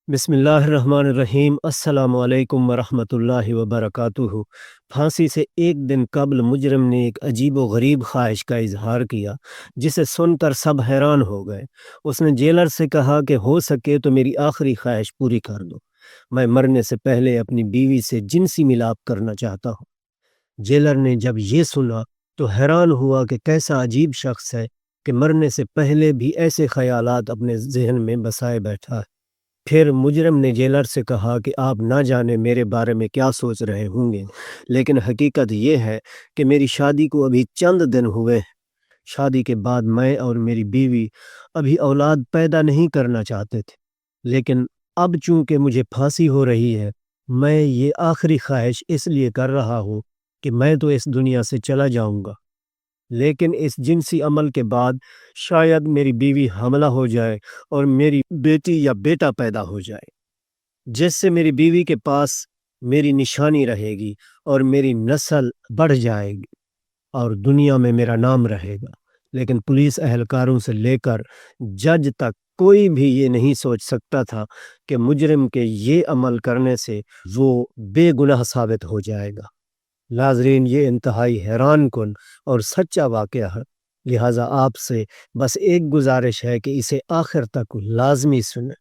بسم اللہ الرحمن الرحیم۔ السلام علیکم ورحمۃ اللہ وبرکاتہ۔ پھانسی سے ایک دن قبل مجرم نے ایک عجیب و غریب خواہش کا اظہار کیا جسے سن کر سب حیران ہو گئے۔ اس نے جیلر سے کہا کہ ہو سکے تو میری آخری خواہش پوری کر دو، میں مرنے سے پہلے اپنی بیوی سے جنسی ملاپ کرنا چاہتا ہوں۔ جیلر نے جب یہ سنا تو حیران ہوا کہ کیسا عجیب شخص ہے کہ مرنے سے پہلے بھی ایسے خیالات اپنے ذہن میں بسائے بیٹھا ہے۔ پھر مجرم نے جیلر سے کہا کہ آپ نہ جانے میرے بارے میں کیا سوچ رہے ہوں گے، لیکن حقیقت یہ ہے کہ میری شادی کو ابھی چند دن ہوئے ہیں۔ شادی کے بعد میں اور میری بیوی ابھی اولاد پیدا نہیں کرنا چاہتے تھے، لیکن اب چونکہ مجھے پھانسی ہو رہی ہے، میں یہ آخری خواہش اس لیے کر رہا ہوں کہ میں تو اس دنیا سے چلا جاؤں گا، لیکن اس جنسی عمل کے بعد شاید میری بیوی حاملہ ہو جائے اور میری بیٹی یا بیٹا پیدا ہو جائے، جس سے میری بیوی کے پاس میری نشانی رہے گی اور میری نسل بڑھ جائے گی اور دنیا میں میرا نام رہے گا۔ لیکن پولیس اہلکاروں سے لے کر جج تک کوئی بھی یہ نہیں سوچ سکتا تھا کہ مجرم کے یہ عمل کرنے سے وہ بے گناہ ثابت ہو جائے گا۔ ناظرین، یہ انتہائی حیران کن اور سچا واقعہ ہے، لہٰذا آپ سے بس ایک گزارش ہے کہ اسے آخر تک لازمی سنیں۔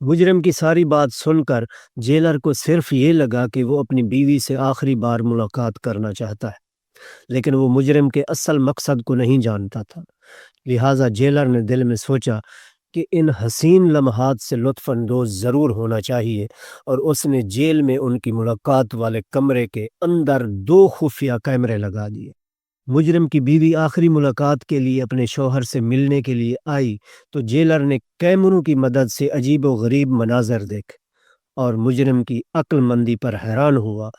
مجرم کی ساری بات سن کر جیلر کو صرف یہ لگا کہ وہ اپنی بیوی سے آخری بار ملاقات کرنا چاہتا ہے، لیکن وہ مجرم کے اصل مقصد کو نہیں جانتا تھا۔ لہٰذا جیلر نے دل میں سوچا کہ ان حسین لمحات سے لطف اندوز ضرور ہونا چاہیے، اور اس نے جیل میں ان کی ملاقات والے کمرے کے اندر 2 خفیہ کیمرے لگا دیے۔ مجرم کی بیوی آخری ملاقات کے لیے اپنے شوہر سے ملنے کے لیے آئی تو جیلر نے کیمروں کی مدد سے عجیب و غریب مناظر دیکھے اور مجرم کی عقل مندی پر حیران ہوا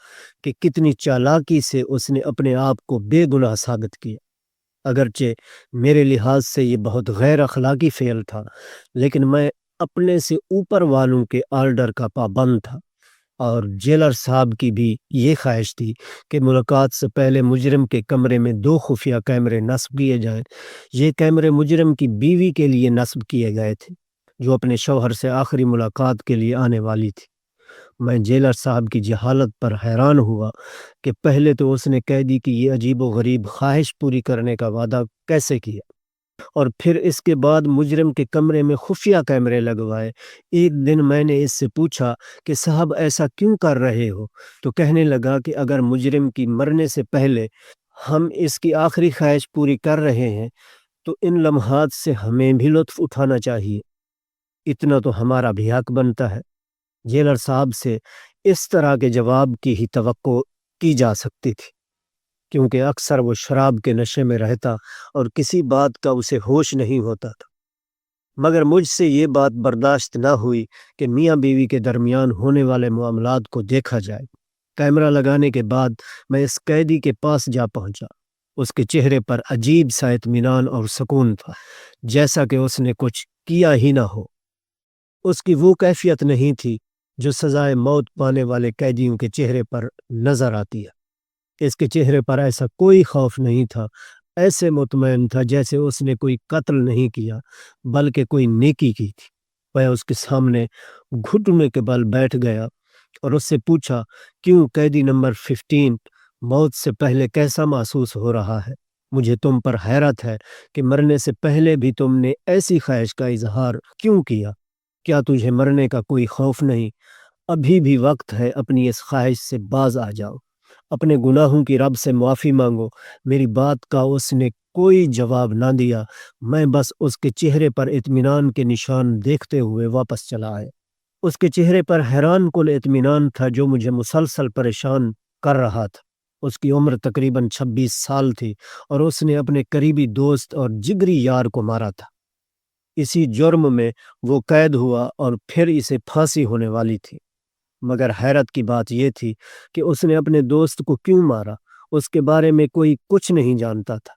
کہ کتنی چالاکی سے اس نے اپنے آپ کو بے گناہ ثابت کیا۔ اگرچہ میرے لحاظ سے یہ بہت غیر اخلاقی فعل تھا، لیکن میں اپنے سے اوپر والوں کے آرڈر کا پابند تھا، اور جیلر صاحب کی بھی یہ خواہش تھی کہ ملاقات سے پہلے مجرم کے کمرے میں 2 خفیہ کیمرے نصب کیے جائیں۔ یہ کیمرے مجرم کی بیوی کے لیے نصب کیے گئے تھے، جو اپنے شوہر سے آخری ملاقات کے لیے آنے والی تھی۔ میں جیلر صاحب کی جہالت پر حیران ہوا کہ پہلے تو اس نے قیدی کی یہ عجیب و غریب خواہش پوری کرنے کا وعدہ کیسے کیا، اور پھر اس کے بعد مجرم کے کمرے میں خفیہ کیمرے لگوائے۔ ایک دن میں نے اس سے پوچھا کہ صاحب ایسا کیوں کر رہے ہو، تو کہنے لگا کہ اگر مجرم کی مرنے سے پہلے ہم اس کی آخری خواہش پوری کر رہے ہیں تو ان لمحات سے ہمیں بھی لطف اٹھانا چاہیے، اتنا تو ہمارا بھی حق بنتا ہے۔ جیلر صاحب سے اس طرح کے جواب کی ہی توقع کی جا سکتی تھی، کیونکہ اکثر وہ شراب کے نشے میں رہتا اور کسی بات کا اسے ہوش نہیں ہوتا تھا۔ مگر مجھ سے یہ بات برداشت نہ ہوئی کہ میاں بیوی کے درمیان ہونے والے معاملات کو دیکھا جائے۔ کیمرہ لگانے کے بعد میں اس قیدی کے پاس جا پہنچا۔ اس کے چہرے پر عجیب سا اطمینان اور سکون تھا، جیسا کہ اس نے کچھ کیا ہی نہ ہو۔ اس کی وہ کیفیت نہیں تھی جو سزائے موت پانے والے قیدیوں کے چہرے پر نظر آتی ہے۔ اس کے چہرے پر ایسا کوئی خوف نہیں تھا، ایسے مطمئن تھا جیسے اس نے کوئی قتل نہیں کیا بلکہ کوئی نیکی کی تھی۔ میں اس کے سامنے گھٹنے کے بل بیٹھ گیا اور اس سے پوچھا، کیوں قیدی نمبر 15، موت سے پہلے کیسا محسوس ہو رہا ہے؟ مجھے تم پر حیرت ہے کہ مرنے سے پہلے بھی تم نے ایسی خواہش کا اظہار کیوں کیا؟ کیا تجھے مرنے کا کوئی خوف نہیں؟ ابھی بھی وقت ہے، اپنی اس خواہش سے باز آ جاؤ، اپنے گناہوں کی رب سے معافی مانگو۔ میری بات کا اس نے کوئی جواب نہ دیا۔ میں بس اس کے چہرے پر اطمینان کے نشان دیکھتے ہوئے واپس چلا آیا۔ اس کے چہرے پر حیران کن اطمینان تھا جو مجھے مسلسل پریشان کر رہا تھا۔ اس کی عمر تقریباً 26 سال تھی اور اس نے اپنے قریبی دوست اور جگری یار کو مارا تھا۔ اسی جرم میں وہ قید ہوا اور پھر اسے پھانسی ہونے والی تھی۔ مگر حیرت کی بات یہ تھی کہ اس نے اپنے دوست کو کیوں مارا، اس کے بارے میں کوئی کچھ نہیں جانتا تھا۔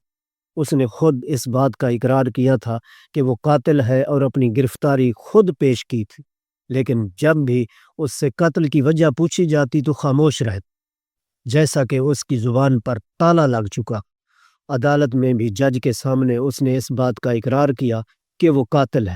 اس نے خود اس بات کا اقرار کیا تھا کہ وہ قاتل ہے اور اپنی گرفتاری خود پیش کی تھی، لیکن جب بھی اس سے قتل کی وجہ پوچھی جاتی تو خاموش رہتا، جیسا کہ اس کی زبان پر تالا لگ چکا۔ عدالت میں بھی جج کے سامنے اس نے اس بات کا اقرار کیا کہ وہ قاتل ہے،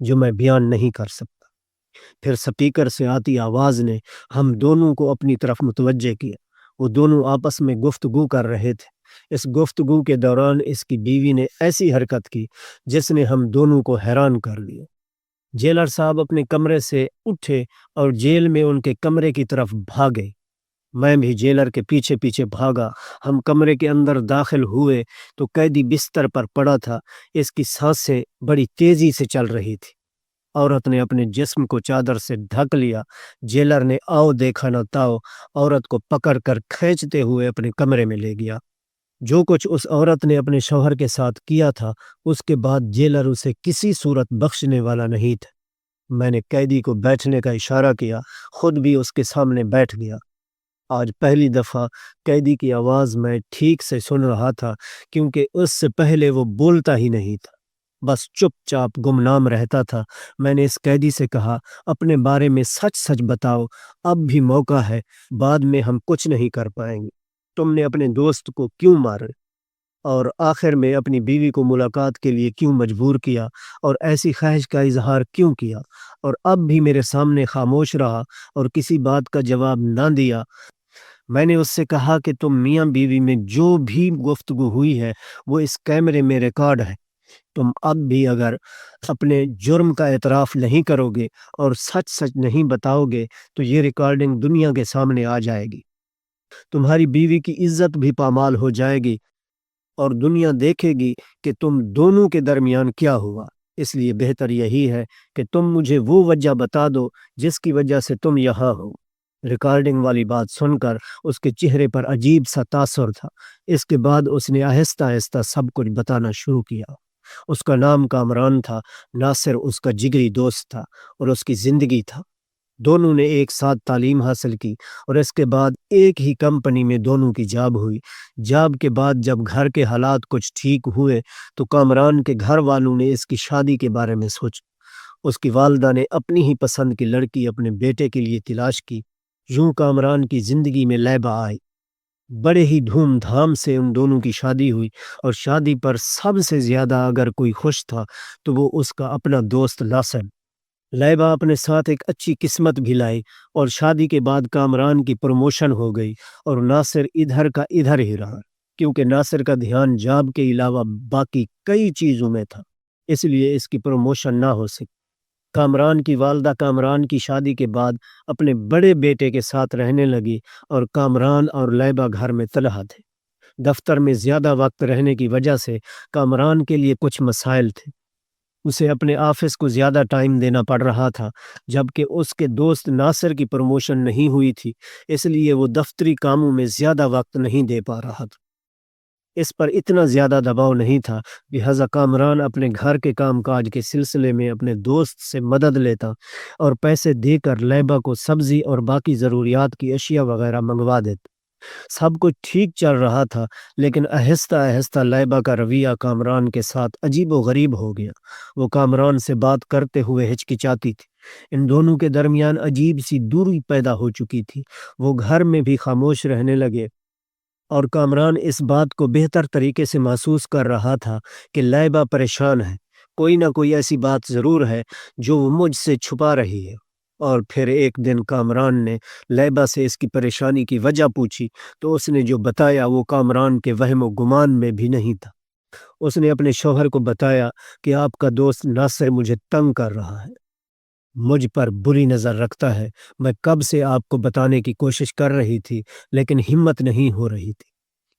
جو میں بیان نہیں کر سکتا۔ پھر سپیکر سے آتی آواز نے ہم دونوں کو اپنی طرف متوجہ کیا۔ وہ دونوں آپس میں گفتگو کر رہے تھے۔ اس گفتگو کے دوران اس کی بیوی نے ایسی حرکت کی جس نے ہم دونوں کو حیران کر دیا۔ جیلر صاحب اپنے کمرے سے اٹھے اور جیل میں ان کے کمرے کی طرف بھاگے۔ میں بھی جیلر کے پیچھے پیچھے بھاگا۔ ہم کمرے کے اندر داخل ہوئے تو قیدی بستر پر پڑا تھا۔ اس کی سانسیں بڑی تیزی سے چل رہی تھی۔ عورت نے اپنے جسم کو چادر سے ڈھک لیا۔ جیلر نے آؤ دیکھا نہ تاؤ عورت کو پکڑ کر کھینچتے ہوئے اپنے کمرے میں لے گیا۔ جو کچھ اس عورت نے اپنے شوہر کے ساتھ کیا تھا اس کے بعد جیلر اسے کسی صورت بخشنے والا نہیں تھا۔ میں نے قیدی کو بیٹھنے کا اشارہ کیا، خود بھی اس کے سامنے بیٹھ گیا۔ آج پہلی دفعہ قیدی کی آواز میں ٹھیک سے سن رہا تھا کیونکہ اس سے پہلے وہ بولتا ہی نہیں تھا، بس چپ چاپ گمنام رہتا تھا۔ میں نے اس قیدی سے کہا اپنے بارے میں سچ سچ بتاؤ، اب بھی موقع ہے، بعد میں ہم کچھ نہیں کر پائیں گے۔ تم نے اپنے دوست کو کیوں مارا اور آخر میں اپنی بیوی کو ملاقات کے لیے کیوں مجبور کیا اور ایسی خواہش کا اظہار کیوں کیا اور اب بھی میرے سامنے خاموش رہا اور کسی بات کا جواب نہ دیا؟ میں نے اس سے کہا کہ تم میاں بیوی میں جو بھی گفتگو ہوئی ہے وہ اس کیمرے میں ریکارڈ ہے۔ تم اب بھی اگر اپنے جرم کا اعتراف نہیں کرو گے اور سچ سچ نہیں بتاؤ گے تو یہ ریکارڈنگ دنیا کے سامنے آ جائے گی۔ تمہاری بیوی کی عزت بھی پامال ہو جائے گی اور دنیا دیکھے گی کہ تم دونوں کے درمیان کیا ہوا۔ اس لیے بہتر یہی ہے کہ تم مجھے وہ وجہ بتا دو جس کی وجہ سے تم یہاں ہو۔ ریکارڈنگ والی بات سن کر اس کے چہرے پر عجیب سا تاثر تھا۔ اس کے بعد اس نے آہستہ آہستہ سب کچھ بتانا شروع کیا۔ اس کا نام کامران تھا، ناصر اس کا جگری دوست تھا اور اس کی زندگی تھا۔ دونوں نے ایک ساتھ تعلیم حاصل کی اور اس کے بعد ایک ہی کمپنی میں دونوں کی جاب ہوئی۔ جاب کے بعد جب گھر کے حالات کچھ ٹھیک ہوئے تو کامران کے گھر والوں نے اس کی شادی کے بارے میں سوچا۔ اس کی والدہ نے اپنی ہی پسند کی لڑکی اپنے بیٹے کے لیے تلاش کی۔ یوں کامران کی زندگی میں لیبا آئی۔ بڑے ہی دھوم دھام سے ان دونوں کی شادی ہوئی اور شادی پر سب سے زیادہ اگر کوئی خوش تھا تو وہ اس کا اپنا دوست ناصر۔ لیبا اپنے ساتھ ایک اچھی قسمت بھی لائی اور شادی کے بعد کامران کی پروموشن ہو گئی اور ناصر ادھر کا ادھر ہی رہا کیونکہ ناصر کا دھیان جاب کے علاوہ باقی کئی چیزوں میں تھا، اس لیے اس کی پروموشن نہ ہو سکی۔ کامران کی والدہ کامران کی شادی کے بعد اپنے بڑے بیٹے کے ساتھ رہنے لگی اور کامران اور لیبا گھر میں تنہا تھے۔ دفتر میں زیادہ وقت رہنے کی وجہ سے کامران کے لیے کچھ مسائل تھے۔ اسے اپنے آفس کو زیادہ ٹائم دینا پڑ رہا تھا جبکہ اس کے دوست ناصر کی پروموشن نہیں ہوئی تھی، اس لیے وہ دفتری کاموں میں زیادہ وقت نہیں دے پا رہا تھا۔ اس پر اتنا زیادہ دباؤ نہیں تھا، لہذا کامران اپنے گھر کے کام کاج کے سلسلے میں اپنے دوست سے مدد لیتا اور پیسے دے کر لیبا کو سبزی اور باقی ضروریات کی اشیاء وغیرہ منگوا دیتا۔ سب کچھ ٹھیک چل رہا تھا لیکن آہستہ آہستہ لیبا کا رویہ کامران کے ساتھ عجیب و غریب ہو گیا۔ وہ کامران سے بات کرتے ہوئے ہچکچاتی تھی۔ ان دونوں کے درمیان عجیب سی دوری پیدا ہو چکی تھی۔ وہ گھر میں بھی خاموش رہنے لگے اور کامران اس بات کو بہتر طریقے سے محسوس کر رہا تھا کہ لیبا پریشان ہے، کوئی نہ کوئی ایسی بات ضرور ہے جو وہ مجھ سے چھپا رہی ہے۔ اور پھر ایک دن کامران نے لیبا سے اس کی پریشانی کی وجہ پوچھی تو اس نے جو بتایا وہ کامران کے وہم و گمان میں بھی نہیں تھا۔ اس نے اپنے شوہر کو بتایا کہ آپ کا دوست ناصر مجھے تنگ کر رہا ہے، مجھ پر بری نظر رکھتا ہے۔ میں کب سے آپ کو بتانے کی کوشش کر رہی تھی لیکن ہمت نہیں ہو رہی تھی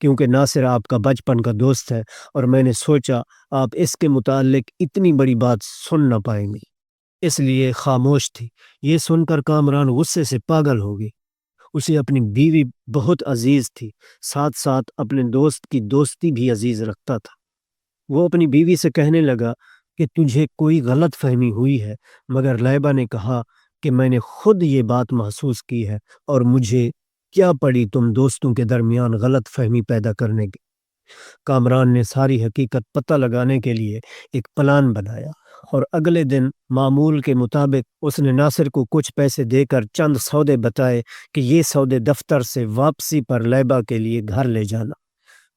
کیونکہ ناصر آپ کا بچپن کا دوست ہے اور میں نے سوچا آپ اس کے متعلق اتنی بڑی بات سن نہ پائیں گے، اس لیے خاموش تھی۔ یہ سن کر کامران غصے سے پاگل ہو گئی۔ اسے اپنی بیوی بہت عزیز تھی، ساتھ ساتھ اپنے دوست کی دوستی بھی عزیز رکھتا تھا۔ وہ اپنی بیوی سے کہنے لگا کہ تجھے کوئی غلط فہمی ہوئی ہے، مگر لیبا نے کہا کہ میں نے خود یہ بات محسوس کی ہے اور مجھے کیا پڑی تم دوستوں کے درمیان غلط فہمی پیدا کرنے کی۔ کامران نے ساری حقیقت پتہ لگانے کے لیے ایک پلان بنایا اور اگلے دن معمول کے مطابق اس نے ناصر کو کچھ پیسے دے کر چند سودے بتائے کہ یہ سودے دفتر سے واپسی پر لیبا کے لیے گھر لے جانا۔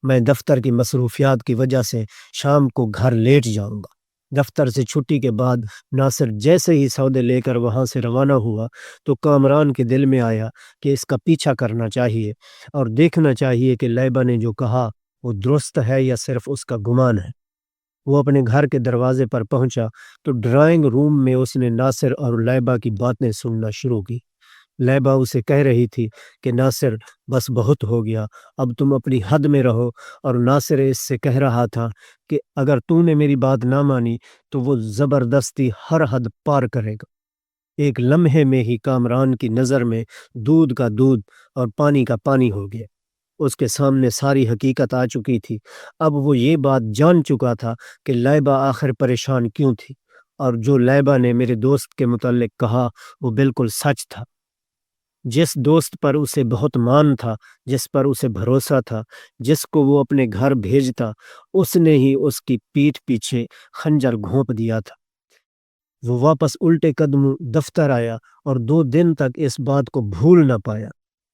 میں دفتر کی مصروفیات کی وجہ سے شام کو گھر لیٹ جاؤں گا۔ دفتر سے چھٹی کے بعد ناصر جیسے ہی سودے لے کر وہاں سے روانہ ہوا تو کامران کے دل میں آیا کہ اس کا پیچھا کرنا چاہیے اور دیکھنا چاہیے کہ لیبا نے جو کہا وہ درست ہے یا صرف اس کا گمان ہے۔ وہ اپنے گھر کے دروازے پر پہنچا تو ڈرائنگ روم میں اس نے ناصر اور لیبا کی باتیں سننا شروع کی۔ لیبا اسے کہہ رہی تھی کہ ناصر بس بہت ہو گیا، اب تم اپنی حد میں رہو، اور ناصر اس سے کہہ رہا تھا کہ اگر تو نے میری بات نہ مانی تو وہ زبردستی ہر حد پار کرے گا۔ ایک لمحے میں ہی کامران کی نظر میں دودھ کا دودھ اور پانی کا پانی ہو گیا۔ اس کے سامنے ساری حقیقت آ چکی تھی۔ اب وہ یہ بات جان چکا تھا کہ لیبا آخر پریشان کیوں تھی، اور جو لیبا نے میرے دوست کے متعلق کہا وہ بالکل سچ تھا۔ جس دوست پر اسے بہت مان تھا، جس پر اسے بھروسہ تھا، جس کو وہ اپنے گھر بھیجتا، اس نے ہی اس کی پیٹھ پیچھے خنجر گھونپ دیا تھا۔ وہ واپس الٹے قدم دفتر آیا اور 2 دن تک اس بات کو بھول نہ پایا۔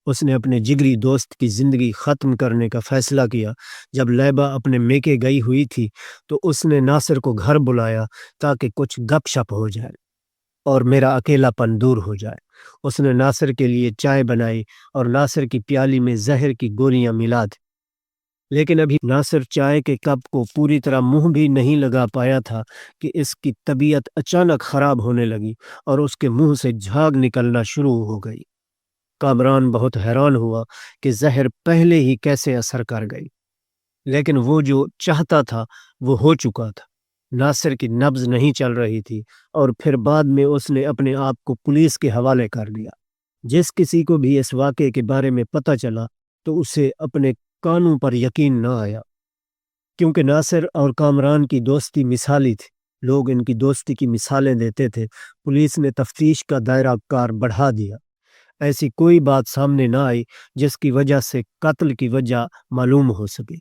اس نے اپنے جگری دوست کی زندگی ختم کرنے کا فیصلہ کیا۔ جب لیبا اپنے میکے گئی ہوئی تھی تو اس نے ناصر کو گھر بلایا تاکہ کچھ گپ شپ ہو جائے اور میرا اکیلا پن دور ہو جائے۔ اس نے ناصر کے لیے چائے بنائی اور ناصر کی پیالی میں زہر کی گولیاں ملا دی، لیکن ابھی ناصر چائے کے کپ کو پوری طرح منہ بھی نہیں لگا پایا تھا کہ اس کی طبیعت اچانک خراب ہونے لگی اور اس کے منہ سے جھاگ نکلنا شروع ہو گئی۔ کامران بہت حیران ہوا کہ زہر پہلے ہی کیسے اثر کر گئی، لیکن وہ جو چاہتا تھا وہ ہو چکا تھا۔ ناصر کی نبض نہیں چل رہی تھی اور پھر بعد میں اس نے اپنے آپ کو پولیس کے حوالے کر دیا۔ جس کسی کو بھی اس واقعے کے بارے میں پتہ چلا تو اسے اپنے کانوں پر یقین نہ آیا، کیونکہ ناصر اور کامران کی دوستی مثالی تھی۔ لوگ ان کی دوستی کی مثالیں دیتے تھے۔ پولیس نے تفتیش کا دائرہ کار بڑھا دیا۔ ایسی کوئی بات سامنے نہ آئی جس کی وجہ سے قتل کی وجہ معلوم ہو سکے۔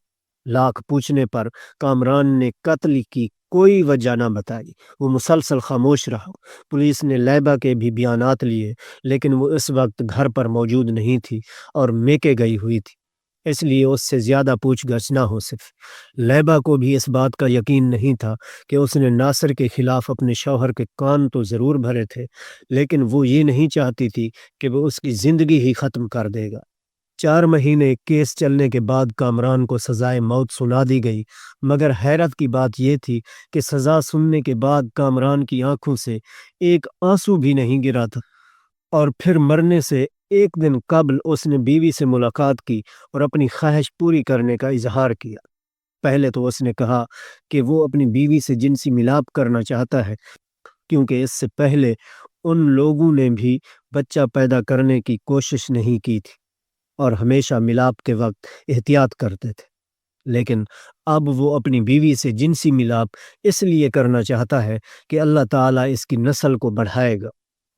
لاکھ پوچھنے پر کامران نے قتل کی کوئی وجہ نہ بتائی۔ وہ مسلسل خاموش رہا۔ پولیس نے لیبا کے بھی بیانات لیے، لیکن وہ اس وقت گھر پر موجود نہیں تھی اور میکے گئی ہوئی تھی، اس لیے اس سے زیادہ پوچھ گچھ نہ ہو سکی۔ لیبا کو بھی اس بات کا یقین نہیں تھا کہ اس نے ناصر کے خلاف اپنے شوہر کے کان تو ضرور بھرے تھے، لیکن وہ یہ نہیں چاہتی تھی کہ وہ اس کی زندگی ہی ختم کر دے گا۔ 4 مہینے کیس چلنے کے بعد کامران کو سزائے موت سنا دی گئی، مگر حیرت کی بات یہ تھی کہ سزا سننے کے بعد کامران کی آنکھوں سے ایک آنسو بھی نہیں گرا تھا، اور پھر مرنے سے 1 دن قبل اس نے بیوی سے ملاقات کی اور اپنی خواہش پوری کرنے کا اظہار کیا۔ پہلے تو اس نے کہا کہ وہ اپنی بیوی سے جنسی ملاپ کرنا چاہتا ہے، کیونکہ اس سے پہلے ان لوگوں نے بھی بچہ پیدا کرنے کی کوشش نہیں کی تھی اور ہمیشہ ملاپ کے وقت احتیاط کرتے تھے، لیکن اب وہ اپنی بیوی سے جنسی ملاپ اس لیے کرنا چاہتا ہے کہ اللہ تعالیٰ اس کی نسل کو بڑھائے گا۔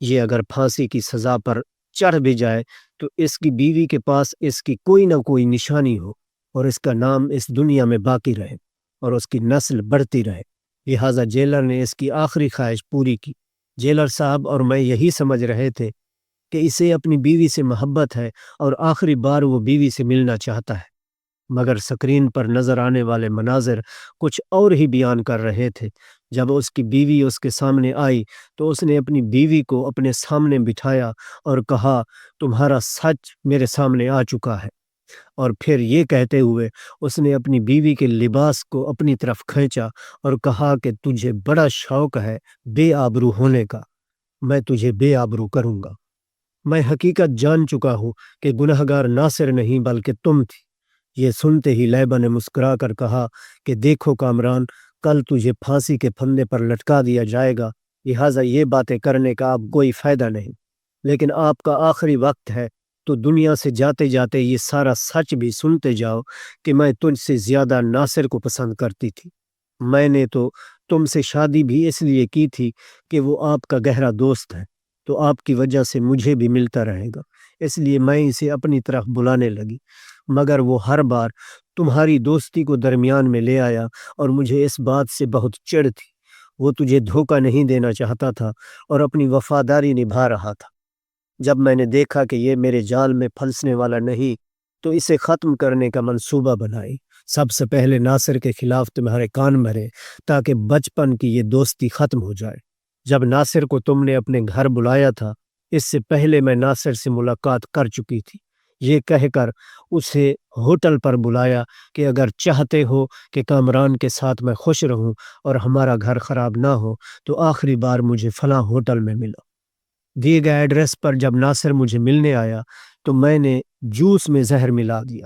یہ اگر پھانسی کی سزا پر چڑھ بھی جائے تو اس کی بیوی کے پاس اس کی کوئی نہ کوئی نشانی ہو اور اس کا نام اس دنیا میں باقی رہے اور اس کی نسل بڑھتی رہے۔ لہٰذا جیلر نے اس کی آخری خواہش پوری کی۔ جیلر صاحب اور میں یہی سمجھ رہے تھے کہ اسے اپنی بیوی سے محبت ہے اور آخری بار وہ بیوی سے ملنا چاہتا ہے، مگر سکرین پر نظر آنے والے مناظر کچھ اور ہی بیان کر رہے تھے۔ جب اس کی بیوی اس کے سامنے آئی تو اس نے اپنی بیوی کو اپنے سامنے بٹھایا اور کہا، تمہارا سچ میرے سامنے آ چکا ہے، اور پھر یہ کہتے ہوئے اس نے اپنی بیوی کے لباس کو اپنی طرف کھینچا اور کہا کہ تجھے بڑا شوق ہے بے آبرو ہونے کا، میں تجھے بے آبرو کروں گا۔ میں حقیقت جان چکا ہوں کہ گنہگار ناصر نہیں بلکہ تم تھی۔ یہ سنتے ہی لیبا نے مسکرا کر کہا کہ دیکھو کامران، کل تجھے پھانسی کے پھندے پر لٹکا دیا جائے گا، لہٰذا یہ باتیں کرنے کا اب کوئی فائدہ نہیں، لیکن آپ کا آخری وقت ہے تو دنیا سے جاتے جاتے یہ سارا سچ بھی سنتے جاؤ کہ میں تجھ سے زیادہ ناصر کو پسند کرتی تھی۔ میں نے تو تم سے شادی بھی اس لیے کی تھی کہ وہ آپ کا گہرا دوست ہے، تو آپ کی وجہ سے مجھے بھی ملتا رہے گا، اس لیے میں اسے اپنی طرف بلانے لگی، مگر وہ ہر بار تمہاری دوستی کو درمیان میں لے آیا اور مجھے اس بات سے بہت چڑ تھی۔ وہ تجھے دھوکہ نہیں دینا چاہتا تھا اور اپنی وفاداری نبھا رہا تھا۔ جب میں نے دیکھا کہ یہ میرے جال میں پھنسنے والا نہیں تو اسے ختم کرنے کا منصوبہ بنائی۔ سب سے پہلے ناصر کے خلاف تمہارے کان بھرے تاکہ بچپن کی یہ دوستی ختم ہو جائے۔ جب ناصر کو تم نے اپنے گھر بلایا تھا، اس سے پہلے میں ناصر سے ملاقات کر چکی تھی، یہ کہہ کر اسے ہوٹل پر بلایا کہ اگر چاہتے ہو کہ کامران کے ساتھ میں خوش رہوں اور ہمارا گھر خراب نہ ہو تو آخری بار مجھے فلاں ہوٹل میں ملو۔ دیے گئے ایڈریس پر جب ناصر مجھے ملنے آیا تو میں نے جوس میں زہر ملا دیا،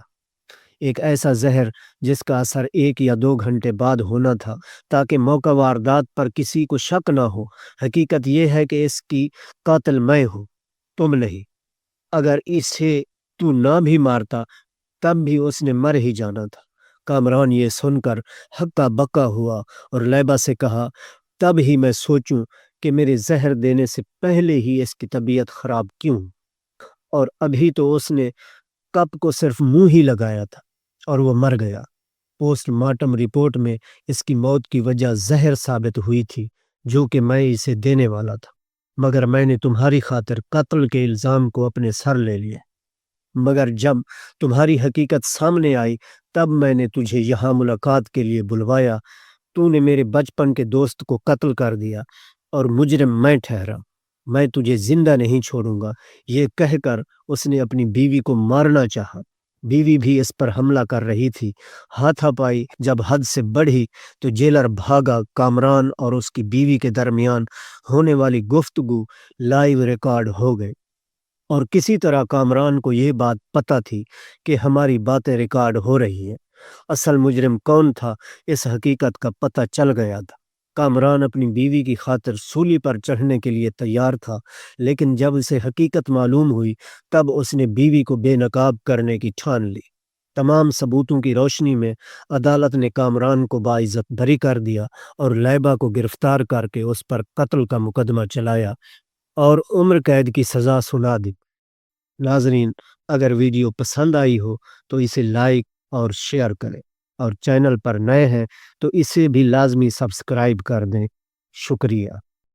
ایک ایسا زہر جس کا اثر 1 یا 2 گھنٹے بعد ہونا تھا تاکہ موقع واردات پر کسی کو شک نہ ہو۔ حقیقت یہ ہے کہ اس کی قاتل میں ہوں، تم نہیں۔ اگر اسے تو نہ بھی مارتا تب بھی اس نے مر ہی جانا تھا۔ کامران یہ سن کر ہکا بکا ہوا اور لیبا سے کہا، تب ہی میں سوچوں کہ میرے زہر دینے سے پہلے ہی اس کی طبیعت خراب کیوں، اور ابھی تو اس نے کپ کو صرف منہ ہی لگایا تھا اور وہ مر گیا۔ پوسٹ مارٹم رپورٹ میں اس کی موت کی وجہ زہر ثابت ہوئی تھی جو کہ میں اسے دینے والا تھا، مگر میں نے تمہاری خاطر قتل کے الزام کو اپنے سر لے لیا۔ مگر جب تمہاری حقیقت سامنے آئی تب میں نے تجھے یہاں ملاقات کے لیے بلوایا۔ تو نے میرے بچپن کے دوست کو قتل کر دیا اور مجرم میں ٹھہرا۔ میں تجھے زندہ نہیں چھوڑوں گا، یہ کہہ کر اس نے اپنی بیوی کو مارنا چاہا۔ بیوی بھی اس پر حملہ کر رہی تھی۔ ہاتھا پائی جب حد سے بڑھی تو جیلر بھاگا۔ کامران اور اس کی بیوی کے درمیان ہونے والی گفتگو لائیو ریکارڈ ہو گئی، اور کسی طرح کامران کو یہ بات پتہ تھی کہ ہماری باتیں ریکارڈ ہو رہی ہیں۔ اصل مجرم کون تھا اس حقیقت کا پتہ چل گیا تھا۔ کامران اپنی بیوی کی خاطر سولی پر چڑھنے کے لیے تیار تھا، لیکن جب اسے حقیقت معلوم ہوئی تب اس نے بیوی کو بے نقاب کرنے کی ٹھان لی۔ تمام ثبوتوں کی روشنی میں عدالت نے کامران کو باعزت بری کر دیا اور لیبا کو گرفتار کر کے اس پر قتل کا مقدمہ چلایا اور عمر قید کی سزا سنا دی۔ ناظرین، اگر ویڈیو پسند آئی ہو تو اسے لائک اور شیئر کریں، اور چینل پر نئے ہیں تو اسے بھی لازمی سبسکرائب کر دیں۔ شکریہ۔